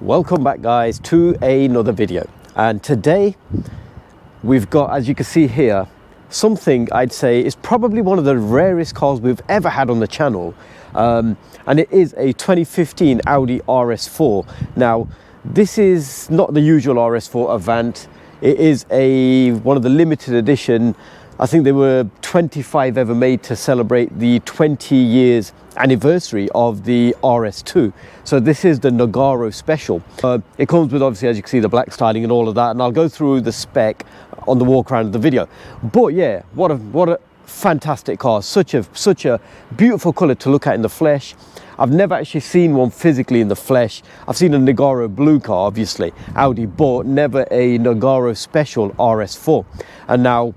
Welcome back guys to another video, and today we've got, as you can see here, something I'd say is probably one of the rarest cars we've ever had on the channel, and it is a 2015 Audi RS4. Now this is not the usual RS4 Avant. It is one of the limited edition. I think there were 25 ever made to celebrate the 20 years anniversary of the RS2. So this is the Nogaro special. It comes with, obviously, as you can see, the black styling and all of that, and I'll go through the spec on the walk around of the video. But yeah, what a fantastic car. Such a beautiful color to look at in the flesh. I've never actually seen one physically in the flesh. I've seen a Nogaro blue car, obviously, Audi, but never a Nogaro special RS4. And now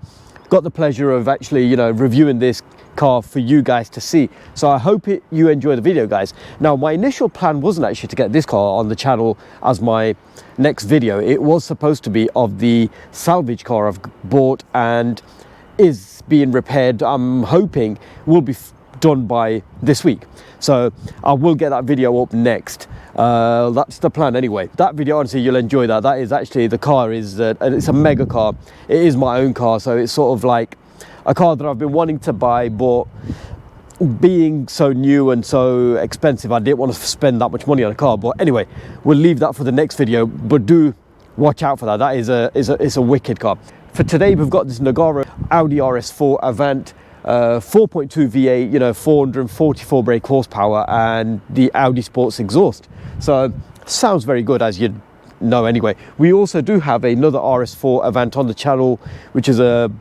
got the pleasure of actually, you know, reviewing this car for you guys to see. So I hope you enjoy the video, guys. Now my initial plan wasn't actually to get this car on the channel as my next video. It was supposed to be of the salvage car I've bought and is being repaired. I'm hoping will be done by this week, so I will get that video up next. That's the plan anyway. That video, honestly, you'll enjoy that. That is actually, the car is it's a mega car. It is my own car, so it's sort of like a car that I've been wanting to buy, but being so new and so expensive, I didn't want to spend that much money on a car. But anyway, we'll leave that for the next video, but do watch out for that. That is a wicked car. For today, we've got this Nogaro Audi RS4 Avant, 4.2 V8, you know, 444 brake horsepower, and the Audi Sports exhaust. So sounds very good, as you know anyway. We also do have another RS4 Avant on the channel, which is a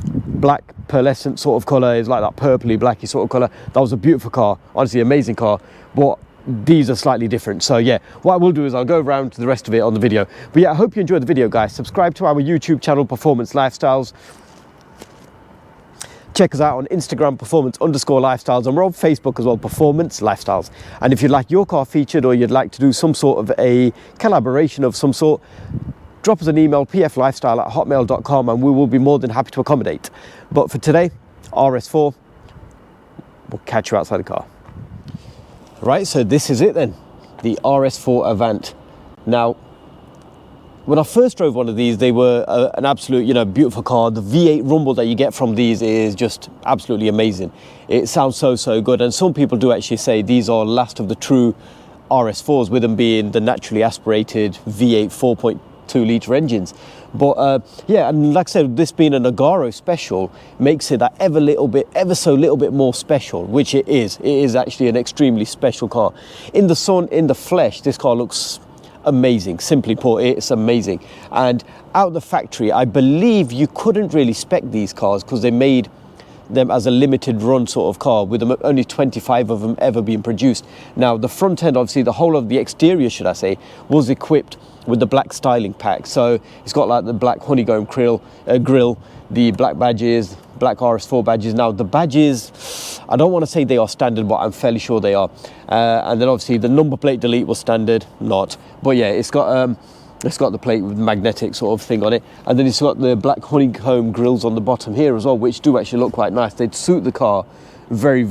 black pearlescent sort of color. It's like that purpley blacky sort of color. That was a beautiful car, honestly, amazing car, but these are slightly different. So yeah, what I will do is I'll go around to the rest of it on the video. But yeah, I hope you enjoyed the video, guys. Subscribe to our YouTube channel, Performance Lifestyles. Check us out on Instagram, performance_lifestyles, and we're on Facebook as well, Performance Lifestyles. And if you'd like your car featured, or you'd like to do some sort of a collaboration of some sort, drop us an email, pflifestyle@hotmail.com, and we will be more than happy to accommodate. But for today, RS4, we'll catch you outside the car. Right, so this is it then, the RS4 Avant. Now, when I first drove one of these, they were an absolute, you know, beautiful car. The V8 rumble that you get from these is just absolutely amazing. It sounds so good, and some people do actually say these are last of the true RS4s, with them being the naturally aspirated V8 4.2 litre engines. But yeah, and like I said, this being a Nogaro special makes it that ever so little bit more special, which it is. It is actually an extremely special car. In the sun, in the flesh, this car looks amazing. Simply put, it's amazing. And out of the factory, I believe you couldn't really spec these cars because they made them as a limited run sort of car, with them only 25 of them ever being produced. Now the front end, obviously the whole of the exterior, should I say, was equipped with the black styling pack. So it's got like the black honeycomb grill, the black badges, black RS4 badges. Now the badges, I don't want to say they are standard, but I'm fairly sure they are. And then obviously the number plate delete was standard, not. But yeah, it's got the plate with magnetic sort of thing on it, and then it's got the black honeycomb grills on the bottom here as well, which do actually look quite nice. They'd suit the car very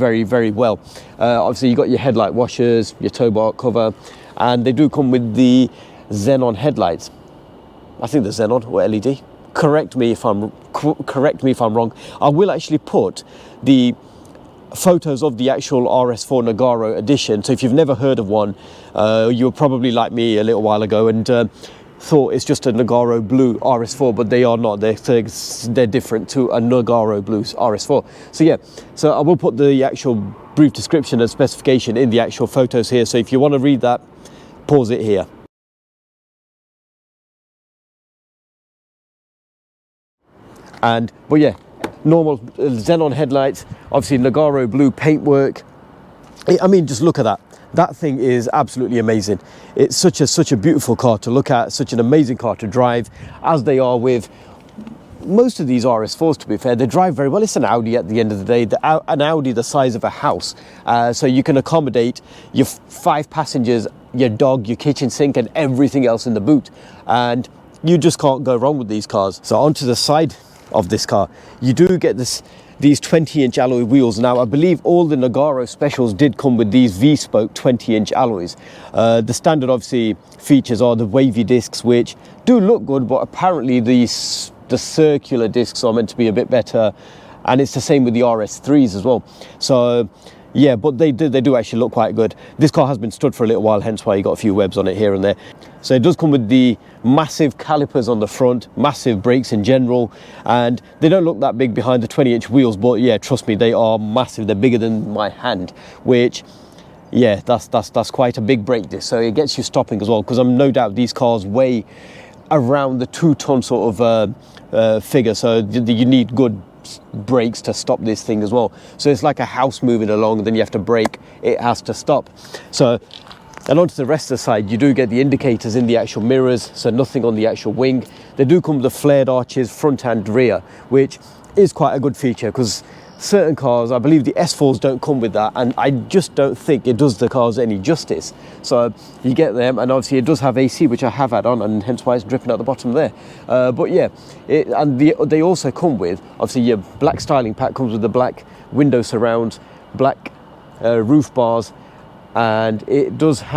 well. Obviously you got your headlight washers, your tow bar cover, and they do come with the xenon headlights. I think the xenon or LED. Correct me if I'm wrong. I will actually put the photos of the actual RS4 Nogaro edition. So if you've never heard of one, you were probably like me a little while ago and thought it's just a Nogaro blue RS4, but they are not. They're different to a Nogaro blue RS4. So yeah, so I will put the actual brief description and specification in the actual photos here. So if you want to read that, pause it here. But yeah, normal xenon headlights, obviously Nogaro blue paintwork. I mean, just look at that. That thing is absolutely amazing. It's such a beautiful car to look at, such an amazing car to drive, as they are with most of these RS4s, to be fair. They drive very well. It's an Audi at the end of the day, an Audi the size of a house. So you can accommodate your 5 passengers, your dog, your kitchen sink, and everything else in the boot. And you just can't go wrong with these cars. So onto the side of this car. You do get these 20-inch alloy wheels. Now, I believe all the Nogaro specials did come with these V-spoke 20-inch alloys. The standard, obviously, features are the wavy discs, which do look good, but apparently the circular discs are meant to be a bit better, and it's the same with the RS3s as well. So, yeah, but they do actually look quite good. This car has been stood for a little while, hence why you got a few webs on it here and there. So it does come with the massive calipers on the front, massive brakes in general, and they don't look that big behind the 20-inch wheels, but yeah, trust me, they are massive. They're bigger than my hand, which, yeah, that's quite a big brake disc. So it gets you stopping as well, because I'm no doubt these cars weigh around the 2-ton sort of figure, so you need good brakes to stop this thing as well. So it's like a house moving along, then you have to brake, it has to stop. So, and onto the rest of the side, you do get the indicators in the actual mirrors, so nothing on the actual wing. They do come with the flared arches front and rear, which is quite a good feature, because certain cars, I believe the S4s don't come with that, and I just don't think it does the cars any justice. So you get them, and obviously it does have AC, which I have had on, and hence why it's dripping out the bottom there. But yeah, they also come with, obviously, your black styling pack comes with the black window surrounds, black roof bars, and it doesn't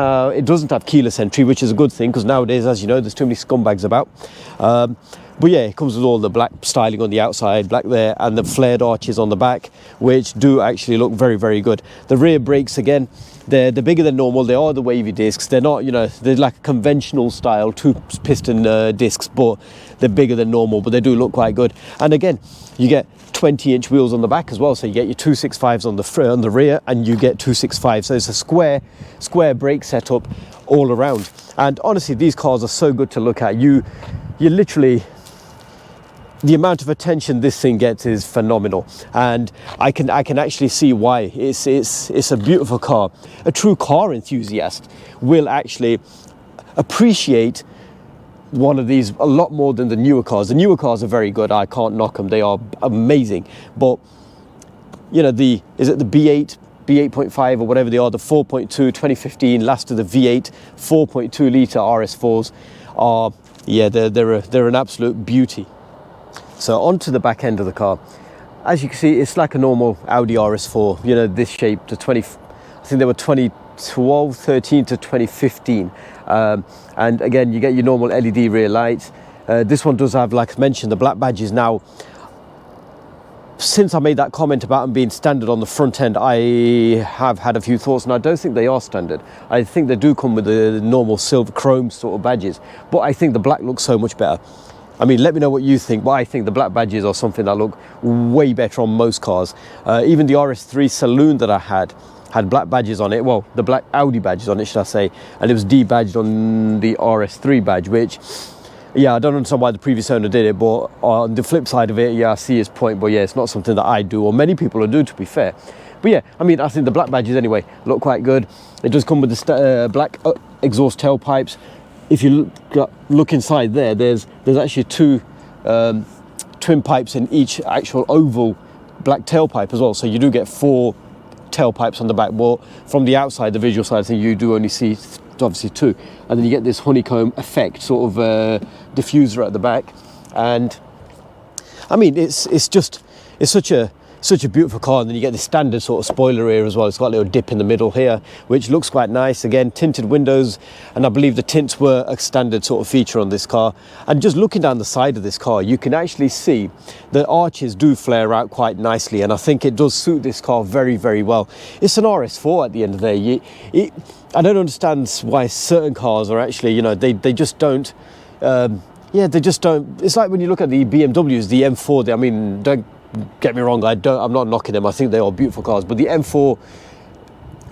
have keyless entry, which is a good thing, because nowadays, as you know, there's too many scumbags about. But yeah, it comes with all the black styling on the outside, black there, and the flared arches on the back, which do actually look very, very good. The rear brakes, again, they're bigger than normal. They are the wavy discs. They're not, you know, they're like a conventional style 2-piston discs, but they're bigger than normal, but they do look quite good. And again, you get 20-inch wheels on the back as well, so you get your 265s on the rear, and you get 265s. So it's a square brake setup all around. And honestly, these cars are so good to look at. You literally, the amount of attention this thing gets is phenomenal, and I can actually see why. It's a beautiful car. A true car enthusiast will actually appreciate one of these a lot more than the newer cars. The newer cars are very good. I can't knock them. They are amazing. But you know, is it the B8, B8.5 or whatever they are, the 4.2 2015, last of the V8 4.2 litre RS4s are, yeah, they're an absolute beauty. So onto the back end of the car. As you can see, it's like a normal Audi RS4, you know, this shape, I think they were 2012, 13 to 2015. And again, you get your normal LED rear lights. This one does have, like I mentioned, the black badges. Now, since I made that comment about them being standard on the front end, I have had a few thoughts, and I don't think they are standard. I think they do come with the normal silver chrome sort of badges, but I think the black looks so much better. I mean, let me know what you think, but I think the black badges are something that look way better on most cars. Even the RS3 Saloon that I had black badges on it, well, the black Audi badges on it, should I say, and it was debadged on the RS3 badge, which, yeah, I don't understand why the previous owner did it, but on the flip side of it, yeah, I see his point, but yeah, it's not something that I do, or many people do, to be fair. But yeah, I mean, I think the black badges anyway look quite good. It does come with the black exhaust tailpipes. If you look inside there, there's actually two twin pipes in each actual oval black tailpipe as well. So you do get 4 tailpipes on the back. Well, from the outside, the visual side, I think you do only see obviously 2. And then you get this honeycomb effect sort of diffuser at the back. And I mean, it's such a beautiful car. And then you get the standard sort of spoiler here as well. It's got a little dip in the middle here, which looks quite nice. Again, tinted windows, and I believe the tints were a standard sort of feature on this car. And just looking down the side of this car, you can actually see the arches do flare out quite nicely, and I think it does suit this car very, very well. It's an RS4 at the end of the day. I don't understand why certain cars are actually, you know, they just don't, yeah, they just don't. It's like when you look at the BMWs, the M4, I mean, don't get me wrong, I'm not knocking them, I think they are beautiful cars, but the M4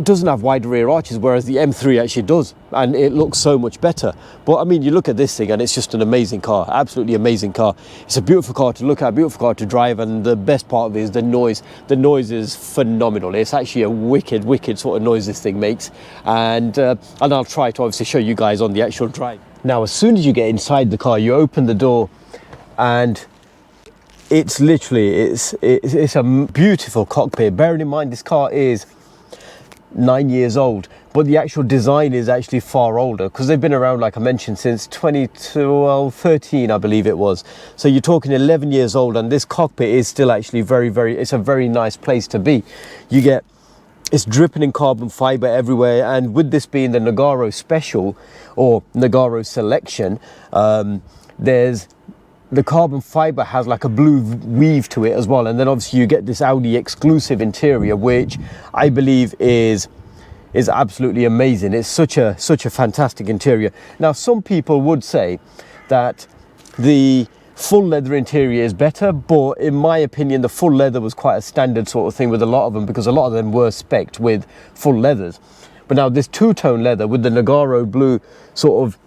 doesn't have wide rear arches, whereas the M3 actually does, and it looks so much better. But I mean, you look at this thing and it's just an amazing car, absolutely amazing car. It's a beautiful car to look at, beautiful car to drive, and the best part of it is the noise. The noise is phenomenal. It's actually a wicked sort of noise this thing makes, and I'll try to obviously show you guys on the actual drive. Now, as soon as you get inside the car, you open the door, and it's literally, it's a beautiful cockpit. Bearing in mind, this car is 9 years old, but the actual design is actually far older because they've been around, like I mentioned, since 2012, 13 I believe it was. So you're talking 11 years old, and this cockpit is still actually it's a very nice place to be. It's dripping in carbon fiber everywhere, and with this being the Nogaro Special or Nogaro Selection, the carbon fiber has like a blue weave to it as well, and then obviously you get this Audi exclusive interior, which I believe is absolutely amazing. It's such a fantastic interior. Now, some people would say that the full leather interior is better, but in my opinion the full leather was quite a standard sort of thing with a lot of them, because a lot of them were spec'd with full leathers. But now this two-tone leather with the Nogaro blue sort of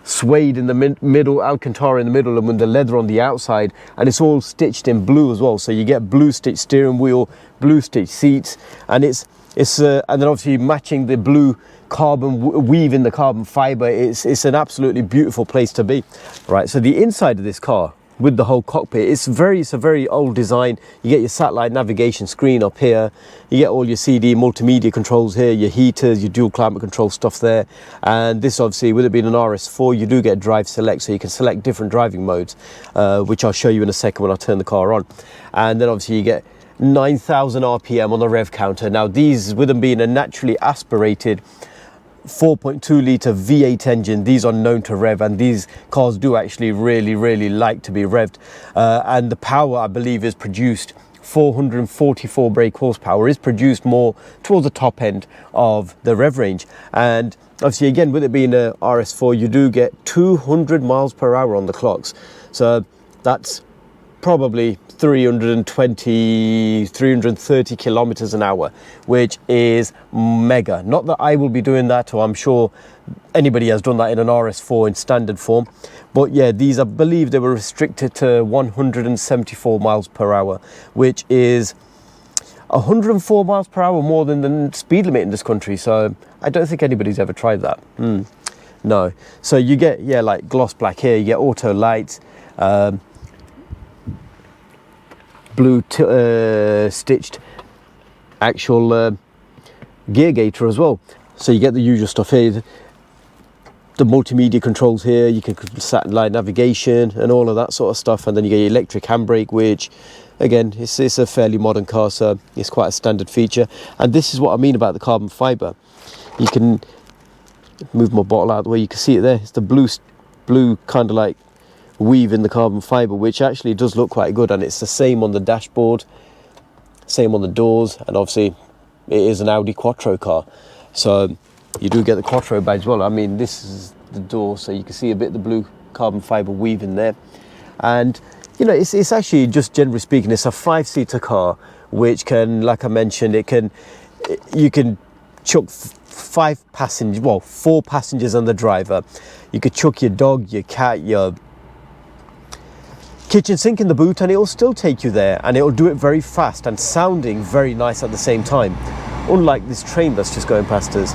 suede in the middle, Alcantara in the middle, and with the leather on the outside, and it's all stitched in blue as well, so you get blue stitched steering wheel, blue stitched seats, and and then obviously matching the blue carbon weave in the carbon fiber. It's an absolutely beautiful place to be. Right, so the inside of this car with the whole cockpit, it's a very old design. You get your satellite navigation screen up here, you get all your CD multimedia controls here, your heaters, your dual climate control stuff there, and this obviously, with it being an RS4, you do get drive select, so you can select different driving modes, which I'll show you in a second when I turn the car on. And then obviously you get 9,000 RPM on the rev counter. Now these, with them being a naturally aspirated 4.2 litre V8 engine, these are known to rev, and these cars do actually really like to be revved, and the power, I believe, is produced 444 brake horsepower, is produced more towards the top end of the rev range. And obviously, again, with it being a RS4, you do get 200 miles per hour on the clocks, so that's probably 330 kilometers an hour, which is mega. Not that I will be doing that, or I'm sure anybody has done that in an RS4 in standard form, but yeah, these, I believe they were restricted to 174 miles per hour, which is 104 miles per hour more than the speed limit in this country. So I don't think anybody's ever tried that. No. So you get, yeah, like gloss black here, you get auto lights, blue stitched actual gear gaiter as well. So you get the usual stuff here, the multimedia controls here, you can satellite navigation and all of that sort of stuff, and then you get your electric handbrake, which again, it's a fairly modern car, so it's quite a standard feature. And this is what I mean about the carbon fiber. You can move my bottle out of the way, you can see it there, it's the blue kind of like weave in the carbon fiber, which actually does look quite good, and it's the same on the dashboard, same on the doors, and obviously it is an Audi Quattro car, so you do get the Quattro badge as well. I mean, this is the door, so you can see a bit of the blue carbon fiber weave in there. And you know, it's actually, just generally speaking, it's a 5-seater car, which can, like I mentioned, you can chuck 4 passengers and the driver. You could chuck your dog, your cat, your kitchen sink in the boot, and it'll still take you there, and it'll do it very fast and sounding very nice at the same time, unlike this train that's just going past us.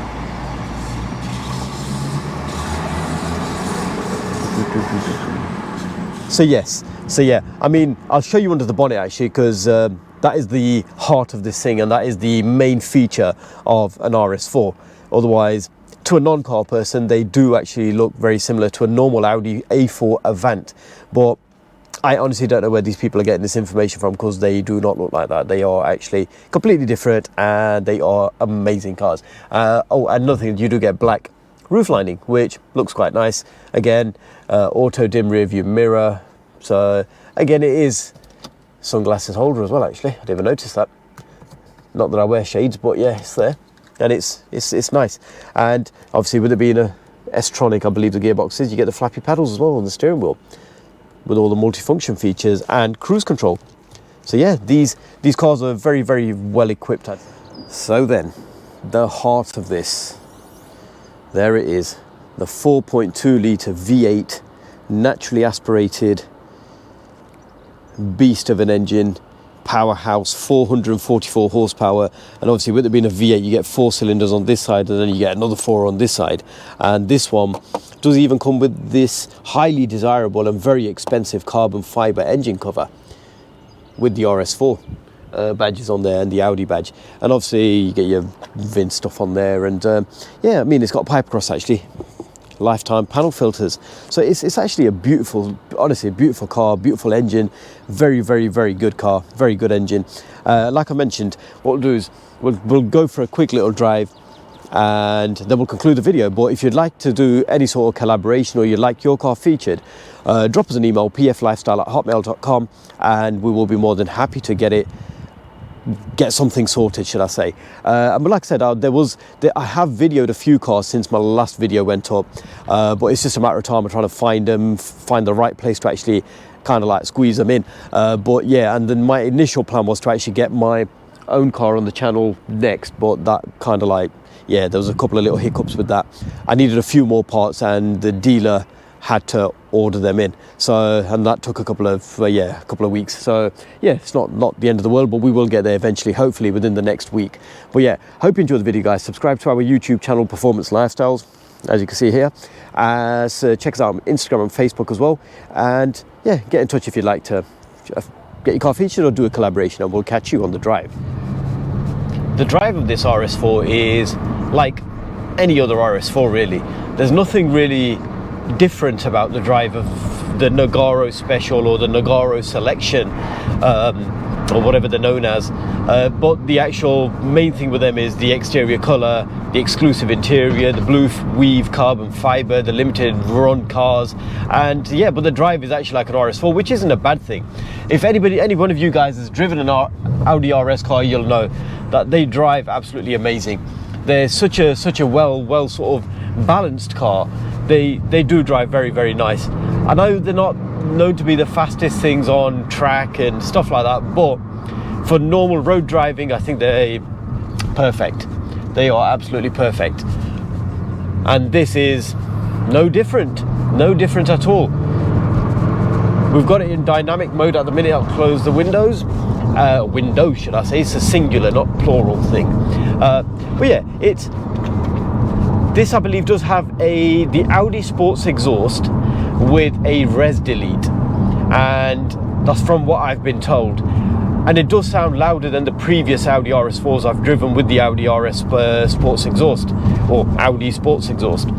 So yeah, I mean, I'll show you under the bonnet actually, because that is the heart of this thing, and that is the main feature of an RS4. Otherwise, to a non-car person, they do actually look very similar to a normal Audi A4 Avant, but I honestly don't know where these people are getting this information from, because they do not look like that. They are actually completely different, and they are amazing cars. Oh, another thing, you do get black roof lining, which looks quite nice. Again, auto dim rear view mirror. So again, it is sunglasses holder as well, actually. I didn't even notice that. Not that I wear shades, but yeah, it's there. And it's nice. And obviously, with it being a S-tronic, I believe the gearbox is, you get the flappy paddles as well on the steering wheel, with all the multifunction features and cruise control. So yeah, these cars are very well equipped. So then, the heart of this, there it is, the 4.2 litre V8 naturally aspirated beast of an engine, powerhouse, 444 horsepower, and obviously with it being a V8, you get 4 cylinders on this side, and then you get another 4 on this side. And this one does even come with this highly desirable and very expensive carbon fiber engine cover with the RS4, badges on there and the Audi badge, and obviously you get your VIN stuff on there, and yeah, I mean, it's got pipe cross actually, lifetime panel filters, so it's actually a beautiful, honestly a beautiful car, beautiful engine, very good car, very good engine. Like I mentioned, what we'll do is we'll go for a quick little drive and then we'll conclude the video. But if you'd like to do any sort of collaboration, or you'd like your car featured, drop us an email, pflifestyle@hotmail.com, and we will be more than happy to get something sorted, should I say. But like I said, I have videoed a few cars since my last video went up, but it's just a matter of time of trying to find the right place to actually kind of like squeeze them in. But yeah, and then my initial plan was to actually get my own car on the channel next, but that kind of like, yeah, there was a couple of little hiccups with that. I needed a few more parts and the dealer had to order them in, so, and that took a couple of weeks. So yeah, it's not the end of the world, but we will get there eventually, hopefully within the next week. But yeah, hope you enjoyed the video, guys. Subscribe to our YouTube channel, Performance Lifestyles, as you can see here. So check us out on Instagram and Facebook as well, and yeah, get in touch if you'd like to get your car featured or do a collaboration, and we'll catch you on the drive. The drive of this RS4 is like any other RS4 really. There's nothing really different about the drive of the Nogaro Special or the Nogro Selection, or whatever they're known as, but the actual main thing with them is the exterior colour, the exclusive interior, the blue weave carbon fibre, the limited run cars, and yeah, but the drive is actually like an RS4, which isn't a bad thing. If any one of you guys has driven an Audi RS car, you'll know that they drive absolutely amazing. They're such a well sort of balanced car. They do drive very nice. I know they're not known to be the fastest things on track and stuff like that, but for normal road driving, I think they're perfect. They are absolutely perfect, and this is no different at all. We've got it in dynamic mode at the minute. I'll close the windows. Window, should I say? It's a singular, not plural thing. But yeah, this I believe does have the Audi Sports exhaust with a res delete, and that's from what I've been told. And it does sound louder than the previous Audi RS4s I've driven with the Audi RS Sports exhaust, or Audi Sports exhaust.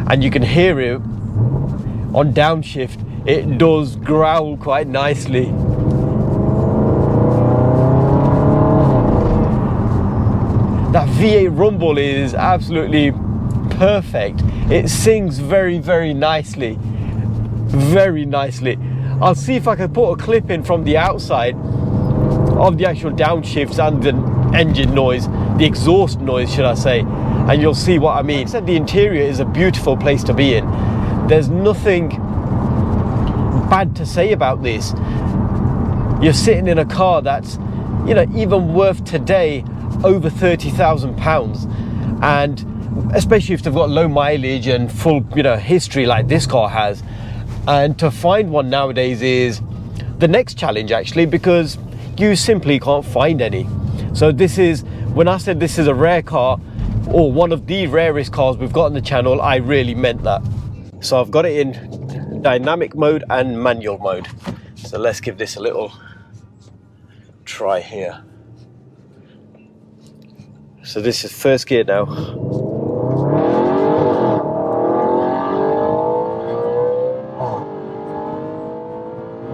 And you can hear it on downshift. It does growl quite nicely. That V8 rumble is absolutely perfect. It sings very nicely, very nicely. I'll see if I can put a clip in from the outside of the actual downshifts and the engine noise, the exhaust noise, should I say, and you'll see what I mean. Like I said, the interior is a beautiful place to be in. There's nothing bad to say about this. You're sitting in a car that's, you know, even worth today over £30,000, and especially if they've got low mileage and full, you know, history like this car has. And to find one nowadays is the next challenge, actually, because you simply can't find any. So this is, when I said this is a rare car, or one of the rarest cars we've got on the channel, I really meant that. So I've got it in dynamic mode and manual mode. So let's give this a little try here. So this is first gear now.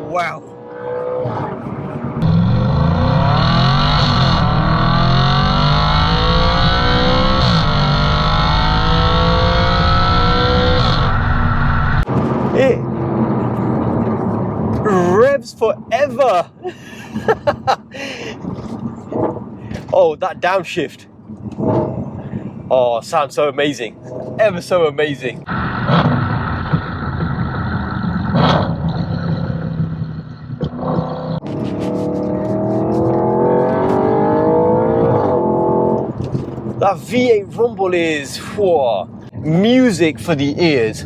Wow. It revs forever. Oh, that downshift. Oh, sounds so amazing. Ever so amazing. That V8 rumble is music for the ears.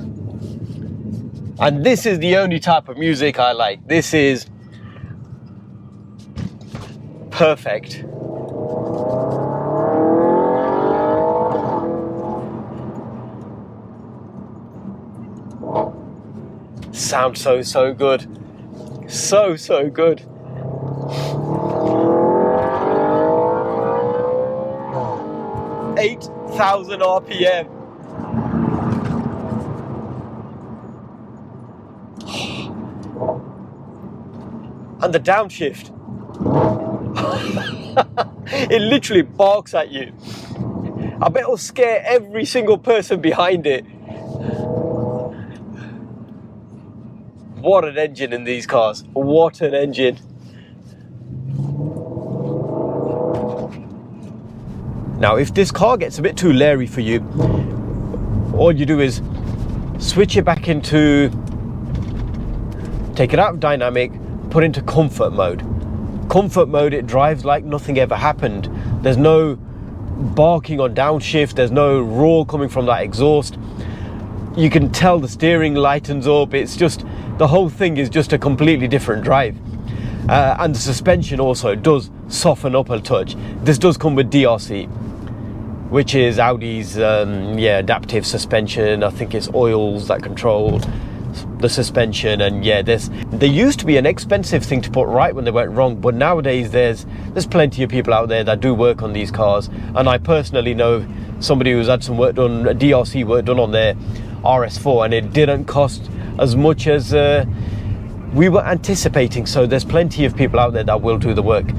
And this is the only type of music I like. This is perfect. Sounds so good. So good. 8,000 RPM. And the downshift. It literally barks at you. I bet it'll scare every single person behind it. What an engine in these cars. What an engine. Now, if this car gets a bit too leery for you, all you do is switch it back into, take it out of dynamic, put into comfort mode. Comfort mode, it drives like nothing ever happened. There's no barking on downshift, there's no roar coming from that exhaust. You can tell the steering lightens up. It's just, the whole thing is just a completely different drive. And the suspension also does soften up a touch. This does come with DRC, which is Audi's adaptive suspension. I think it's oils that control the suspension, and they used to be an expensive thing to put right when they went wrong, but nowadays there's plenty of people out there that do work on these cars, and I personally know somebody who's had some work done, DRC work done on their RS4, and it didn't cost as much as we were anticipating. So there's plenty of people out there that will do the work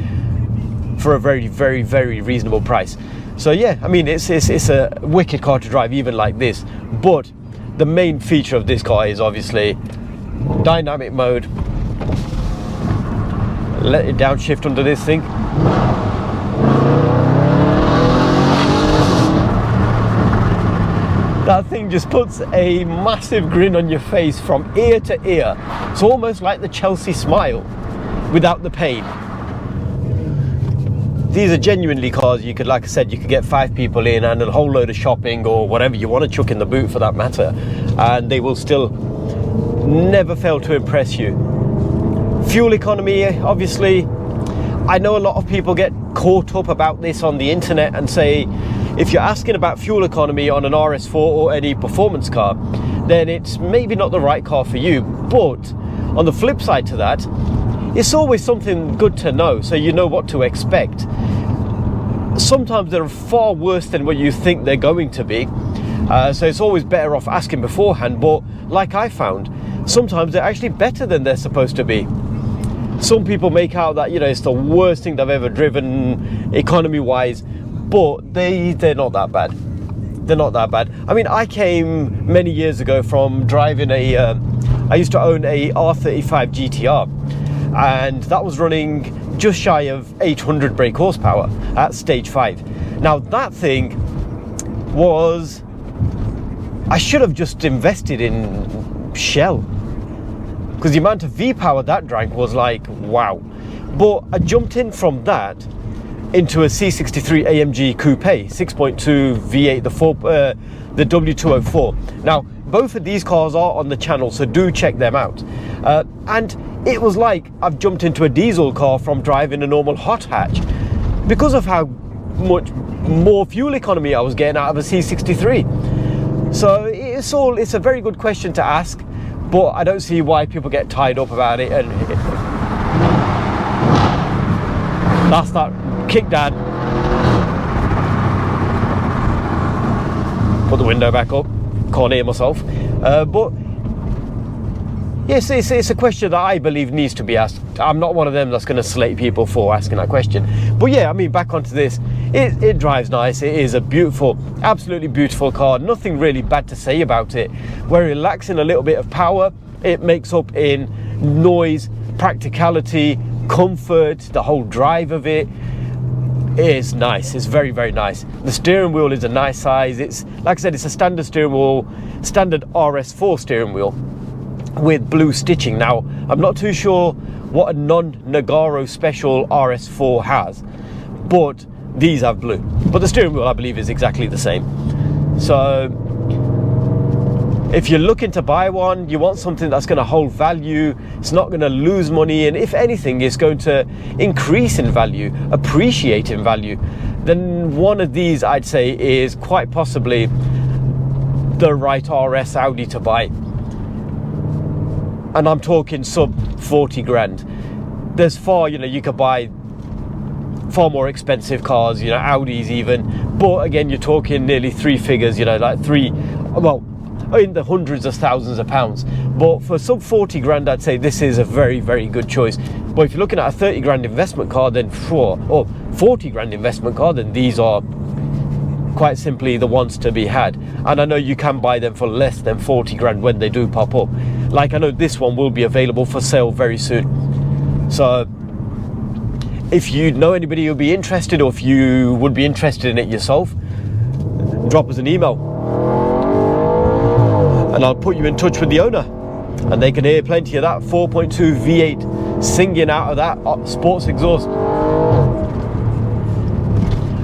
for a very, very, very reasonable price. So yeah, I mean, it's a wicked car to drive, even like this. But the main feature of this car is obviously dynamic mode. Let it downshift under this thing. That thing just puts a massive grin on your face from ear to ear. It's almost like the Chelsea smile without the pain. These are genuinely cars you could, like I said, you could get 5 people in and a whole load of shopping or whatever you want to chuck in the boot for that matter, and they will still never fail to impress you. Fuel economy, obviously, I know a lot of people get caught up about this on the internet and say, if you're asking about fuel economy on an RS4 or any performance car, then it's maybe not the right car for you. But on the flip side to that, it's always something good to know, so you know what to expect. Sometimes they're far worse than what you think they're going to be, so it's always better off asking beforehand. But like I found, sometimes they're actually better than they're supposed to be. Some people make out that, you know, it's the worst thing they've ever driven economy wise, but they're not that bad. They're not that bad. I mean, I came many years ago from driving I used to own a R35 GTR, and that was running just shy of 800 brake horsepower at stage 5. Now that thing was, I should have just invested in Shell, because the amount of V-power that drank was like, wow. But I jumped in from that into a C63 AMG Coupe 6.2 V8, the W204. Now both of these cars are on the channel, so do check them out. And it was like I've jumped into a diesel car from driving a normal hot hatch, because of how much more fuel economy I was getting out of a C63. So it's a very good question to ask, but I don't see why people get tied up about it. And that's that kick, Dad. Put the window back up. Can't hear myself. But yes, it's a question that I believe needs to be asked. I'm not one of them that's going to slate people for asking that question. But yeah, I mean, back onto this. It drives nice. It is a beautiful, absolutely beautiful car. Nothing really bad to say about it. Where it lacks in a little bit of power, it makes up in noise, practicality, comfort. The whole drive of it is nice. It's very, very nice. The steering wheel is a nice size. It's, like I said, it's a standard steering wheel, standard RS4 steering wheel with blue stitching. Now, I'm not too sure what a non-Nogaro special RS4 has, but these have blue. But the steering wheel, I believe, is exactly the same. So if you're looking to buy one, you want something that's going to hold value, it's not going to lose money, and if anything, it's going to increase in value, appreciate in value, then one of these, I'd say, is quite possibly the right RS Audi to buy. And I'm talking sub 40 grand. There's far, you know, you could buy far more expensive cars, you know, Audis even, but again, you're talking nearly 3 figures, you know, like in the hundreds of thousands of pounds. But for sub 40 grand, I'd say this is a very, very good choice. But if you're looking at a 30 grand investment car, then or 40 grand investment car, then these are quite simply the ones to be had. And I know you can buy them for less than 40 grand when they do pop up. Like, I know this one will be available for sale very soon. So if you know anybody who'll be interested, or if you would be interested in it yourself, drop us an email and I'll put you in touch with the owner, and they can hear plenty of that 4.2 V8 singing out of that sports exhaust.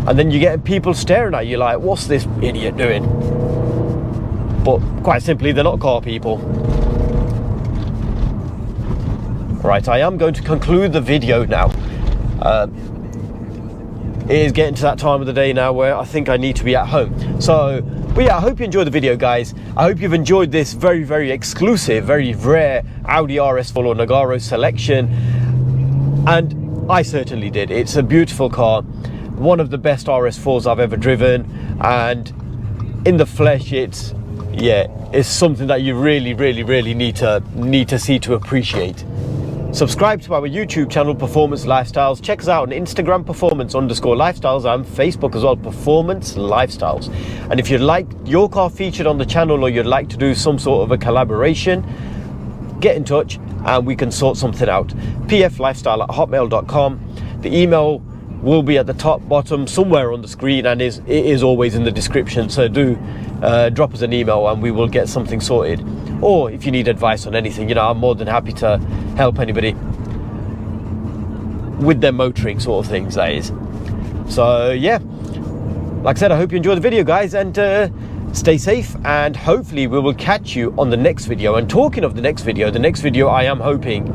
And then you're getting people staring at you like, what's this idiot doing? But quite simply, they're not car people. Right, I am going to conclude the video now. It is getting to that time of the day now where I think I need to be at home. So, but yeah, I hope you enjoyed the video, guys. I hope you've enjoyed this very, very exclusive, very rare Audi RS4 or Nogaro Selection. And I certainly did. It's a beautiful car. One of the best RS4s I've ever driven. And in the flesh, it's something that you really, really, really need to see to appreciate. Subscribe to our YouTube channel, Performance Lifestyles. Check us out on Instagram, performance_lifestyles, and Facebook as well, Performance Lifestyles. And if you'd like your car featured on the channel, or you'd like to do some sort of a collaboration, get in touch and we can sort something out. pflifestyle@hotmail.com. The email will be at the top, bottom, somewhere on the screen, and it is always in the description. So do drop us an email and we will get something sorted. Or if you need advice on anything, you know, I'm more than happy to help anybody with their motoring sort of things, that is. So yeah, like I said, I hope you enjoyed the video, guys, and stay safe, and hopefully we will catch you on the next video. And talking of the next video I am hoping,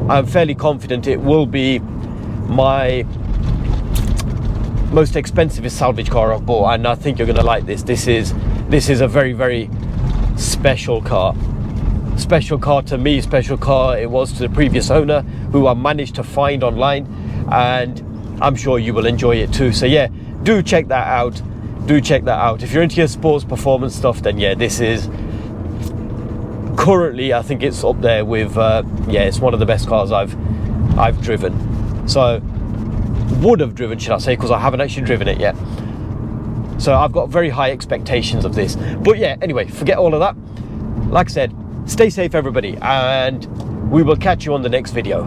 I'm fairly confident it will be my most expensive salvage car I've bought, and I think you're going to like this. This is a very, very special car to me, special car it was to the previous owner, who I managed to find online, and I'm sure you will enjoy it too. So yeah, do check that out. If you're into your sports performance stuff, then yeah, this is currently, I think it's up there with it's one of the best cars I've driven. So would have driven, should I say, because I haven't actually driven it yet. So I've got very high expectations of this. But yeah, anyway, forget all of that. Like I said, stay safe, everybody, and we will catch you on the next video.